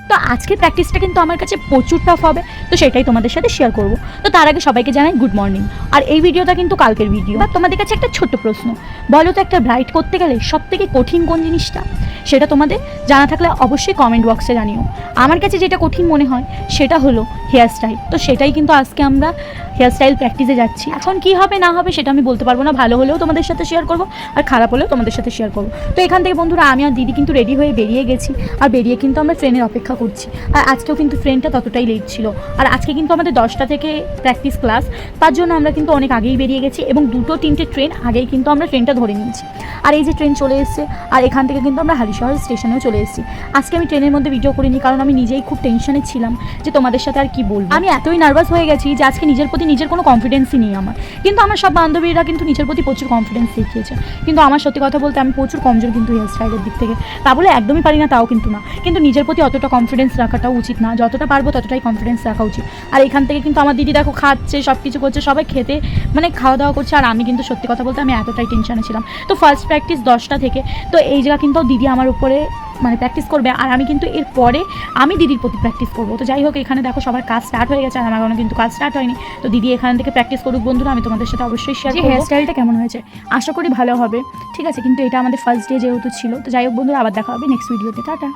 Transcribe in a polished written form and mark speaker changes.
Speaker 1: তো আজকের প্র্যাকটিসটা কিন্তু আমার কাছে প্রচুর টাফ হবে, তো সেটাই তোমাদের সাথে শেয়ার করবো। তো তার আগে সবাইকে জানাই গুড মর্নিং। আর এই ভিডিওটা কিন্তু কালকের ভিডিও। বা তোমাদের কাছে একটা ছোট্ট প্রশ্ন, বলো তো একটা ব্রাইড করতে গেলে সবথেকে কঠিন কোন জিনিসটা? সেটা তোমাদের জানা থাকলে অবশ্যই কমেন্ট বক্সে জানিও। আমার কাছে যেটা কঠিন মনে হয় সেটা হলো হেয়ার স্টাইল। তো সেটাই কিন্তু আজকে আমরা হেয়ার স্টাইল প্র্যাকটিসে যাচ্ছি। এখন কি হবে না হবে সেটা আমি বলতে পারবো না, ভালো হলেও তোমাদের সাথে শেয়ার করবো আর খারাপ হলেও তোমাদের সাথে শেয়ার করবো। তো এখান থেকে বন্ধুরা আমি আর দিদি কিন্তু রেডি হয়ে বেরিয়ে গেছি, আর বেরিয়ে কিন্তু আমরা ট্রেনের অপেক্ষা করছি। আর আজকেও কিন্তু ট্রেনটা ততটাই লেট ছিল, আর আজকে কিন্তু আমাদের 10টা থেকে প্র্যাকটিস ক্লাস, তার জন্য আমরা কিন্তু অনেক আগেই বেরিয়ে গেছি এবং 2-3টে ট্রেন আগেই কিন্তু আমরা ট্রেনটা ধরে নিয়েছি। আর এই যে ট্রেন চলে এসেছে, আর এখান থেকে কিন্তু আমরা হালিশহর স্টেশনেও চলে এসেছি। আজকে আমি ট্রেনের মধ্যে ভিডিও করিনি, কারণ আমি নিজেই খুব টেনশনে ছিলাম যে তোমাদের সাথে আর কি বলবো। আমি এতই নার্ভাস হয়ে গেছি যে আজকে নিজের প্রতি নিজের কোনো কনফিডেন্সই নেই আমার। কিন্তু আমার সব বান্ধবীরা কিন্তু নিজের প্রতি প্রচুর কনফিডেন্স দেখিয়েছে, কিন্তু আমার সত্যি কথা বলতে আমি প্রচুর কমজোর কিন্তু হেয়ার স্টাইলের দিক থেকে। তা বলে একদমই পারি না তাও কিন্তু না, কিন্তু নিজের প্রতি অতটা কনফিডেন্স রাখাটাও উচিত না, যতটা পারবো ততটাই কনফিডেন্স রাখা উচিত। আর এখান থেকে কিন্তু আমার দিদি দেখো খাচ্ছে, সব কিছু করছে, সবাই খেতে মানে খাওয়া দাওয়া করছে, আর আমি কিন্তু সত্যি কথা বলতে আমি এতটাই টেনশনে ছিলাম। তো ফার্স্ট প্র্যাকটিস 10টা থেকে, তো এই জায়গা কিন্তু দিদি আমার উপরে মানে প্র্যাকটিস করবে, আর আমি কিন্তু এরপরে আমি দিদির প্রতি প্র্যাকটিস করবো। তো যাই হোক, এখানে দেখো সবার কাজ স্টার্ট হয়ে গেছে, আর আমার কোনো কিন্তু কাজ স্টার্ট হয়নি। তো দিদি এখান থেকে প্র্যাকটিস করুক বন্ধুরা, আমি তোমাদের সাথে অবশ্যই শেয়ার করব হেয়ার স্টাইলটা কেমন হয়েছে। আশা করি ভালো হবে, ঠিক আছে। কিন্তু এটা আমাদের ফার্স্ট ডে যেহেতু ছিল। তো যাই হোক বন্ধুরা, আবার দেখা হবে নেক্সট ভিডিওতে। টাটা।